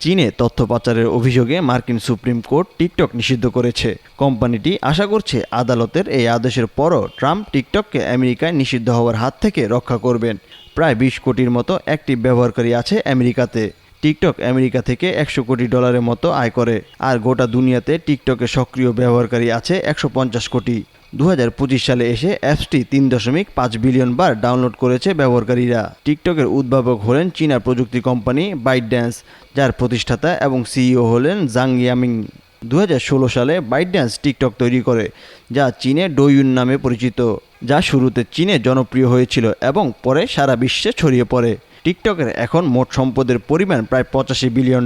চীনে তথ্য পাচারের অভিযোগে মার্কিন সুপ্রিম কোর্ট টিকটক নিষিদ্ধ করেছে। কোম্পানিটি আশা করছে আদালতের এই আদেশের পরও ট্রাম্প টিকটককে আমেরিকায় নিষিদ্ধ হওয়ার হাত থেকে রক্ষা করবেন। প্রায় ২০ কোটির মতো অ্যাক্টিভ ব্যবহারকারী আছে আমেরিকাতে। টিকটক আমেরিকা থেকে $১০০ কোটি মতো আয় করে, আর গোটা দুনিয়াতে টিকটকের সক্রিয় ব্যবহারকারী আছে ১৫০ কোটি। ২০২৫ সালে এসে অ্যাপসটি ৩.৫ বিলিয়ন বার ডাউনলোড করেছে ব্যবহারকারীরা। টিকটকের উদ্ভাবক হলেন চীনা প্রযুক্তি কোম্পানি বাইটড্যান্স, যার প্রতিষ্ঠাতা এবং সিইও হলেন জাং ইয়ামিং। ২০১৬ সালে বাইটড্যান্স টিকটক তৈরি করে, যা চীনে ডোইউন নামে পরিচিত, যা শুরুতে চীনে জনপ্রিয় হয়েছিল এবং পরে সারা বিশ্বে ছড়িয়ে পড়ে। টিকটকের এখন মোট সম্পদের পরিমাণ প্রায় $৮৫ বিলিয়ন,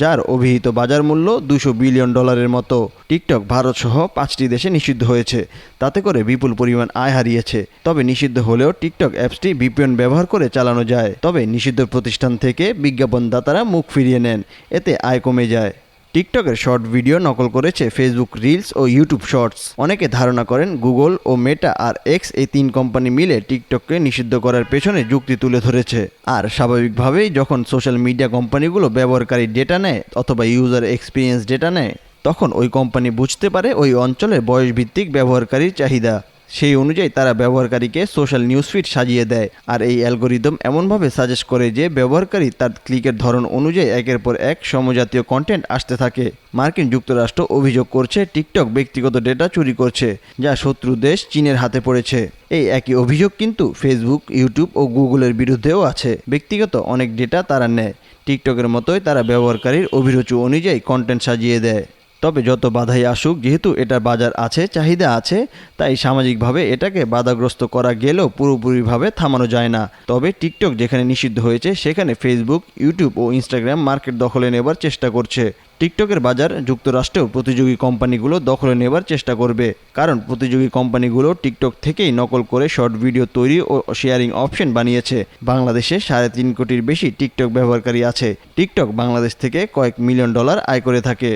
যার অভিহিত বাজার মূল্য $২০০ বিলিয়ন মতো। টিকটক ভারতসহ ৫টি দেশে নিষিদ্ধ হয়েছে, তাতে করে বিপুল পরিমাণ আয় হারিয়েছে। তবে নিষিদ্ধ হলেও টিকটক অ্যাপসটি ভিপিএন ব্যবহার করে চালানো যায়। তবে নিষিদ্ধ প্রতিষ্ঠান থেকে বিজ্ঞাপনদাতারা মুখ ফিরিয়ে নেন, এতে আয় কমে যায়। টিকটকের শর্ট ভিডিও নকল করেছে ফেসবুক রিলস ও ইউটিউব শর্টস। অনেকে ধারণা করেন গুগল ও মেটা আর এক্স এই ৩ কোম্পানি মিলে টিকটককে নিষিদ্ধ করার পেছনে যুক্তি তুলে ধরেছে। আর স্বাভাবিকভাবেই যখন সোশ্যাল মিডিয়া কোম্পানিগুলো ব্যবহারকারী ডেটা নেয় অথবা ইউজার এক্সপিরিয়েন্স ডেটা নেয়, তখন ওই কোম্পানি বুঝতে পারে ওই অঞ্চলের বয়সভিত্তিক ব্যবহারকারীর চাহিদা। সেই অনুযায়ী তারা ব্যবহারকারীকে সোশ্যাল নিউজফিড সাজিয়ে দেয়, আর এই অ্যালগোরিদম এমনভাবে সাজেস্ট করে যে ব্যবহারকারী তার ক্লিকের ধরন অনুযায়ী একের পর এক সমজাতীয় কন্টেন্ট আসতে থাকে। মার্কিন যুক্তরাষ্ট্র অভিযোগ করছে টিকটক ব্যক্তিগত ডেটা চুরি করছে, যা শত্রু দেশ চীনের হাতে পড়েছে। এই একই অভিযোগ কিন্তু ফেসবুক, ইউটিউব ও গুগলের বিরুদ্ধেও আছে। ব্যক্তিগত অনেক ডেটা তারা নেয়, টিকটকের মতোই তারা ব্যবহারকারীর অভিরুচি অনুযায়ী কন্টেন্ট সাজিয়ে দেয়। তবে যত বাধাই আসুক, যেহেতু এটার বাজার আছে, চাহিদা আছে, তাই সামাজিকভাবে এটাকে বাধাগ্রস্ত করা গেলেও পুরোপুরিভাবে থামানো যায় না। তবে টিকটক যেখানে নিষিদ্ধ হয়েছে সেখানে ফেসবুক, ইউটিউব ও ইনস্টাগ্রাম মার্কেট দখলে নেবার চেষ্টা করছে। টিকটকের বাজার যুক্তরাষ্ট্রেও প্রতিযোগী কোম্পানিগুলো দখলে নেবার চেষ্টা করবে, কারণ প্রতিযোগী কোম্পানিগুলো টিকটক থেকেই নকল করে শর্ট ভিডিও তৈরি ও শেয়ারিং অপশন বানিয়েছে। বাংলাদেশে ৩.৫ কোটির বেশি টিকটক ব্যবহারকারী আছে। টিকটক বাংলাদেশ থেকে কয়েক $1 মিলিয়ন আয় করে থাকে।